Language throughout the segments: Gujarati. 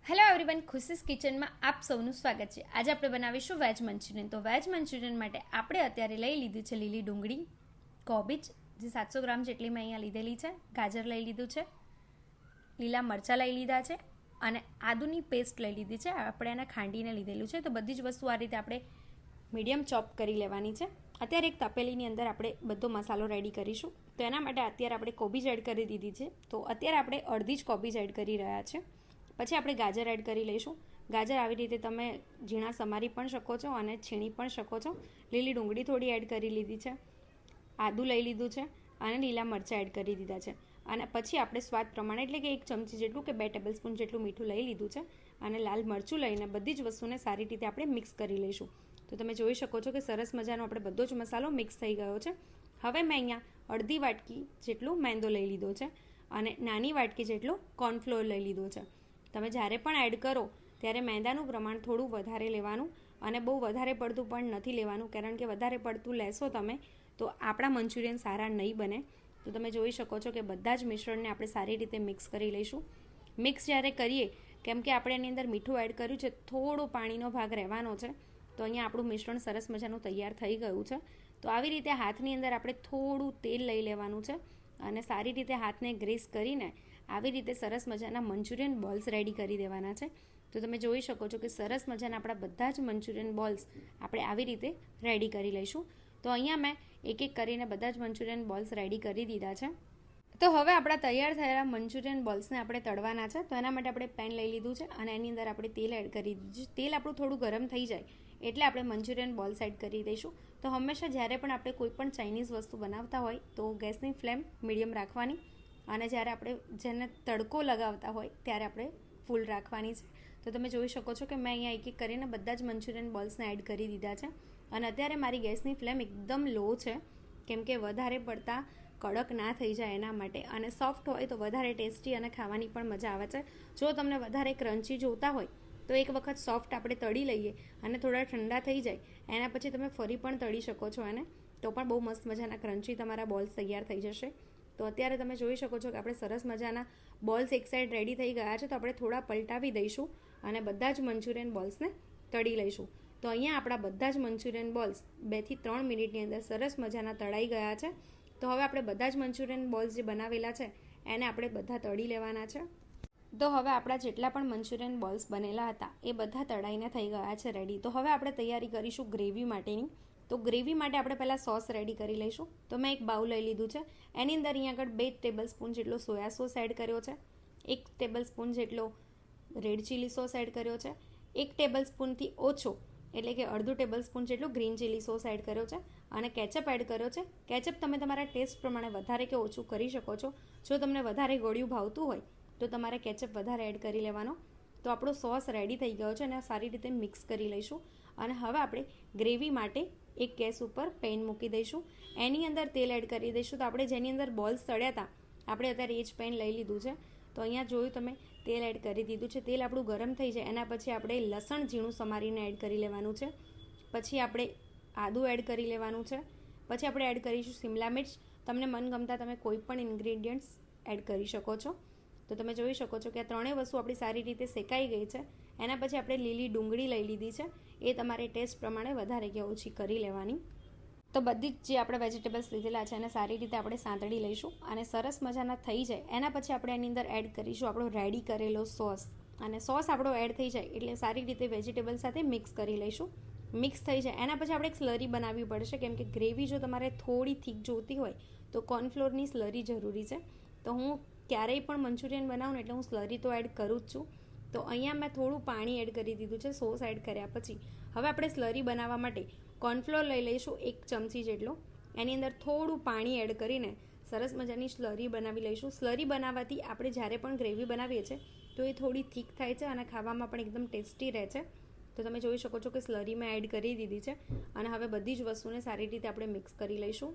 હેલો એવરીવન, ખુશીસ કિચનમાં આપ સૌનું સ્વાગત છે. આજે આપણે બનાવીશું વેજ મંચુરિયન. તો વેજ મંચુરિયન માટે આપણે અત્યારે લઈ લીધી છે લીલી ડુંગળી, કોબીજ જે 700 ગ્રામ જેટલી મેં અહીંયા લીધેલી છે, ગાજર લઈ લીધું છે, લીલા મરચાં લઈ લીધા છે અને આદુની પેસ્ટ લઈ લીધી છે. આપણે એને ખાંડીને લીધેલું છે. તો બધી જ વસ્તુ આ રીતે આપણે મીડિયમ ચોપ કરી લેવાની છે. અત્યારે એક તપેલીની અંદર આપણે બધો મસાલો રેડી કરીશું. તો એના માટે અત્યારે આપણે કોબીજ એડ કરી દીધી છે. તો અત્યારે આપણે અડધી જ કોબીજ એડ કરી રહ્યા છે. પછી આપણે ગાજર એડ કરી લઈશું. ગાજર આવી રીતે તમે ઝીણા સમારી પણ શકો છો અને છીણી પણ શકો છો. લીલી ડુંગળી થોડી એડ કરી લીધી છે, આદું લઈ લીધું છે અને લીલા મરચાં એડ કરી દીધા છે. અને પછી આપણે સ્વાદ પ્રમાણે એટલે કે 1 ચમચી જેટલું કે 2 ટેબલસ્પૂન જેટલું મીઠું લઈ લીધું છે અને લાલ મરચું લઈને બધી જ વસ્તુને સારી રીતે આપણે મિક્સ કરી લઈશું. તો તમે જોઈ શકો છો કે સરસ મજાનો આપણે બધો જ મસાલો મિક્સ થઈ ગયો છે. હવે મેં અહીંયા અડધી વાટકી જેટલું મેંદો લઈ લીધો છે અને નાની વાટકી જેટલું કોર્નફ્લોર લઈ લીધો છે. તમે જ્યારે પણ એડ કરો ત્યારે મેંદાનું પ્રમાણ થોડું વધારે લેવાનું અને બહુ વધારે પડતું પણ નથી લેવાનું, કારણ કે વધારે પડતું લેશો તમે તો આપણા મંચુરિયન સારા નહીં બને. તો તમે જોઈ શકો છો કે બધા જ મિશ્રણને આપણે સારી રીતે મિક્સ કરી લઈશું. મિક્સ જ્યારે કરીએ, કેમ કે આપણે એની અંદર મીઠું એડ કર્યું છે, થોડો પાણીનો ભાગ રહેવાનો છે. તો અહીંયા આપણું મિશ્રણ સરસ મજાનું તૈયાર થઈ ગયું છે. તો આવી રીતે હાથની અંદર આપણે થોડું તેલ લઈ લેવાનું છે અને સારી રીતે હાથને ગ્રીસ કરીને આવી રીતે સરસ મજાના મંચુરિયન બોલ્સ રેડી કરી દેવાના છે. તો તમે જોઈ શકો છો કે સરસ મજાના આપણા બધા જ મંચુરિયન બોલ્સ આપણે આવી રીતે રેડી કરી લઈશું. તો અહીંયા મેં એક એક કરીને બધા જ મંચુરિયન બોલ્સ રેડી કરી દીધા છે. તો હવે આપણા તૈયાર થયેલા મંચુરિયન બોલ્સને આપણે તળવાના છે. તો એના માટે આપણે પેન લઈ લીધું છે અને એની અંદર આપણે તેલ એડ કરી દીધું છે. તેલ આપણું થોડું ગરમ થઈ જાય એટલે આપણે મંચુરિયન બોલ્સ એડ કરી દઈશું. તો હંમેશા જ્યારે પણ આપણે કોઈ પણ ચાઇનીઝ વસ્તુ બનાવતા હોય તો ગેસની ફ્લેમ મીડિયમ રાખવાની અને જ્યારે આપણે જેને તડકો લગાવતા હોય ત્યારે આપણે ફૂલ રાખવાની છે. તો તમે જોઈ શકો છો કે મેં અહીંયા એક એક કરીને બધા જ મંચુરિયન બોલ્સને એડ કરી દીધા છે અને અત્યારે મારી ગેસની ફ્લેમ એકદમ લો છે, કેમ કે વધારે પડતા કડક ના થઈ જાય એના માટે. અને સોફ્ટ હોય તો વધારે ટેસ્ટી અને ખાવાની પણ મજા આવે છે. જો તમને વધારે ક્રન્ચી જોતા હોય તો એક વખત સોફ્ટ આપણે તળી લઈએ અને થોડા ઠંડા થઈ જાય એના પછી તમે ફરી પણ તળી શકો છો એને, તો પણ બહુ મસ્ત મજાના ક્રન્ચી તમારા બોલ્સ તૈયાર થઈ જશે. તો અત્યારે તમે જોઈ શકો છો કે આપણે સરસ મજાના બોલ્સ એક સાઈડ રેડી થઈ ગયા છે. તો આપણે થોડા પલટાવી દઈશું અને બધા જ મંચુરિયન બોલ્સને તળી લઈશું. તો અહીંયા આપણા બધા જ મંચુરિયન બોલ્સ 2 થી 3 મિનિટની અંદર સરસ મજાના તળાઈ ગયા છે. તો હવે આપણે બધા જ મંચુરિયન બોલ્સ જે બનાવેલા છે એને આપણે બધા તળી લેવાના છે. તો હવે આપણા જેટલા પણ મંચુરિયન બોલ્સ બનેલા હતા એ બધા તળાઈને થઈ ગયા છે રેડી. તો હવે આપણે તૈયારી કરીશું ગ્રેવી માટેની. તો ગ્રેવી માટે આપણે પહેલાં સોસ રેડી કરી લઈશું. તો મેં એક બાઉલ લઈ લીધું છે. એની અંદર અહીંયા આગળ 2 ટેબલસ્પૂન જેટલો સોયા સોસ એડ કર્યો છે, 1 ટેબલસ્પૂન જેટલો રેડ ચીલી સોસ એડ કર્યો છે, 1 ટેબલસ્પૂનથી ઓછો એટલે કે અડધું ટેબલસ્પૂન જેટલો ગ્રીન ચીલી સોસ એડ કર્યો છે અને કેચઅપ એડ કર્યો છે. કેચઅપ તમે તમારા ટેસ્ટ પ્રમાણે વધારે કે ઓછું કરી શકો છો. જો તમને વધારે ગળ્યું ભાવતું હોય તો તમારે કેચઅપ વધારે એડ કરી લેવાનો. તો આપણો સોસ રેડી થઈ ગયો છે અને સારી રીતે મિક્સ કરી લઈશું. અને હવે આપણે ગ્રેવી માટે એક ગેસ ઉપર પેન મૂકી દઈશું. એની અંદર તેલ એડ કરી દઈશું. તો આપણે જેની અંદર બોલ્સ તળ્યા હતા આપણે અત્યારે એ જ પેન લઈ લીધું છે. તો અહીંયા જોયું તમે તેલ એડ કરી દીધું છે. તેલ આપણું ગરમ થઈ જાય એના પછી આપણે લસણ ઝીણું સમારીને એડ કરી લેવાનું છે. પછી આપણે આદું એડ કરી લેવાનું છે. પછી આપણે એડ કરીશું શિમલા મિર્ચ. તમને મનગમતા તમે કોઈ પણ ઇન્ગ્રેડિયન્ટ્સ એડ કરી શકો છો. તો તમે જોઈ શકો છો કે આ ત્રણેય વસ્તુ આપણી સારી રીતે શેકાઈ ગઈ છે. એના પછી આપણે લીલી ડુંગળી લઈ લીધી છે. એ તમારે ટેસ્ટ પ્રમાણે વધારે કે ઓછી કરી લેવાની. તો બધી જ જે આપણે વેજીટેબલ્સ લીધેલા છે એને સારી રીતે આપણે સાંતળી લઈશું અને સરસ મજાના થઈ જાય એના પછી આપણે એની અંદર એડ કરીશું આપણો રેડી કરેલો સોસ. અને સોસ આપણો એડ થઈ જાય એટલે સારી રીતે વેજીટેબલ સાથે મિક્સ કરી લઈશું. મિક્સ થઈ જાય એના પછી આપણે એક સ્લરી બનાવવી પડશે, કેમ કે ગ્રેવી જો તમારે થોડી થીક જોઈતી હોય તો કોર્નફ્લોરની સ્લરી જરૂરી છે. તો હું ક્યારેય પણ મંચુરિયન બનાવું એટલે હું સ્લરી તો એડ કરું જ છું. તો અહીંયા મેં થોડું પાણી એડ કરી દીધું છે સોસ એડ કર્યા પછી. હવે આપણે સ્લરી બનાવવા માટે કોર્નફ્લોર લઈ લઈશું 1 ચમચી જેટલો. એની અંદર થોડું પાણી એડ કરીને સરસ મજાની સ્લરી બનાવી લઈશું. સ્લરી બનાવવાથી આપણે જ્યારે પણ ગ્રેવી બનાવીએ છીએ તો એ થોડી થીક થાય છે અને ખાવામાં પણ એકદમ ટેસ્ટી રહે છે. તો તમે જોઈ શકો છો કે સ્લરી મેં એડ કરી દીધી છે અને હવે બધી જ વસ્તુને સારી રીતે આપણે મિક્સ કરી લઈશું.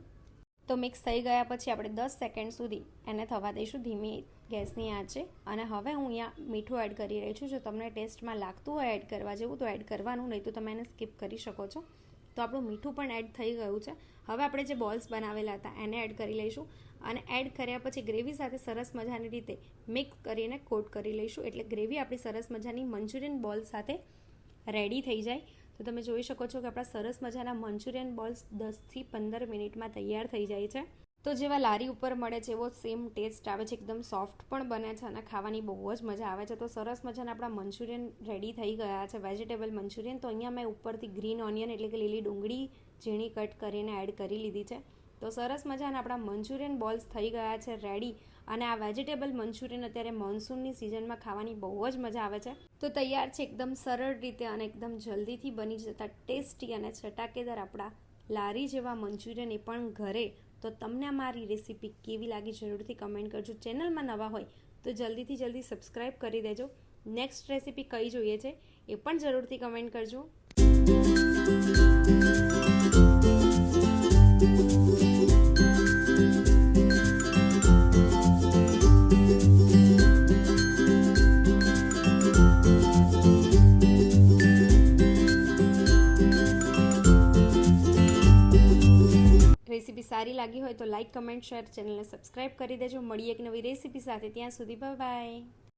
તો મિક્સ થઈ ગયા પછી આપણે 10 સેકન્ડ સુધી એને થવા દઈશું ધીમી ગેસની આંચે. અને હવે હું અહીંયા મીઠું એડ કરી રહી છું. જો તમને ટેસ્ટમાં લાગતું હોય એડ કરવા જેવું તો એડ કરવાનું, નહીં તો તમે એને સ્કીપ કરી શકો છો. તો આપણું મીઠું પણ એડ થઈ ગયું છે. હવે આપણે જે બોલ્સ બનાવેલા હતા એને એડ કરી લઈશું અને એડ કર્યા પછી ગ્રેવી સાથે સરસ મજાની રીતે મિક્સ કરીને કોટ કરી લઈશું, એટલે ગ્રેવી આપણી સરસ મજાની મંચુરિયન બોલ સાથે રેડી થઈ જાય. તો તમે જોઈ શકો છો કે આપણા સરસ મજાના મંચુરિયન બોલ્સ 10થી 15 મિનિટમાં તૈયાર થઈ જાય છે. તો જેવા લારી ઉપર મળે છે એવો સેમ ટેસ્ટ આવે છે, એકદમ સોફ્ટ પણ બને છે અને ખાવાની બહુ જ મજા આવે છે. તો સરસ મજાના આપણા મંચુરિયન રેડી થઈ ગયા છે, વેજીટેબલ મંચુરિયન. તો અહીંયા મેં ઉપરથી ગ્રીન ઓનિયન એટલે કે લીલી ડુંગળી ઝીણી કટ કરીને એડ કરી લીધી છે. તો સરસ મજાના આપણા મંચુરિયન બોલ્સ થઈ ગયા છે રેડી. અને આ વેજીટેબલ મંચુરિયન અત્યારે મોન્સૂનની સિઝનમાં ખાવાની બહુ જ મજા આવે છે. તો તૈયાર છે એકદમ સરળ રીતે અને એકદમ જલ્દીથી બની જતા ટેસ્ટી અને ચટાકેદાર આપણા લારી જેવા મંચુરિયન, એ પણ ઘરે. તો તમને મારી રેસીપી કેવી લાગી જરૂરથી કમેન્ટ કરજો. ચેનલમાં નવા હોય તો જલ્દી સબસ્ક્રાઈબ કરી દેજો. નેક્સ્ટ રેસીપી કઈ જોઈએ છે એ પણ જરૂરથી કમેન્ટ કરજો. રેસીપી સારી લાગી હોય તો લાઇક, કમેન્ટ, શેર, ચેનલને સબસ્ક્રાઈબ કરી દેજો. મળીએ એક નવી રેસીપી સાથે. ત્યાં સુધી બાય બાય.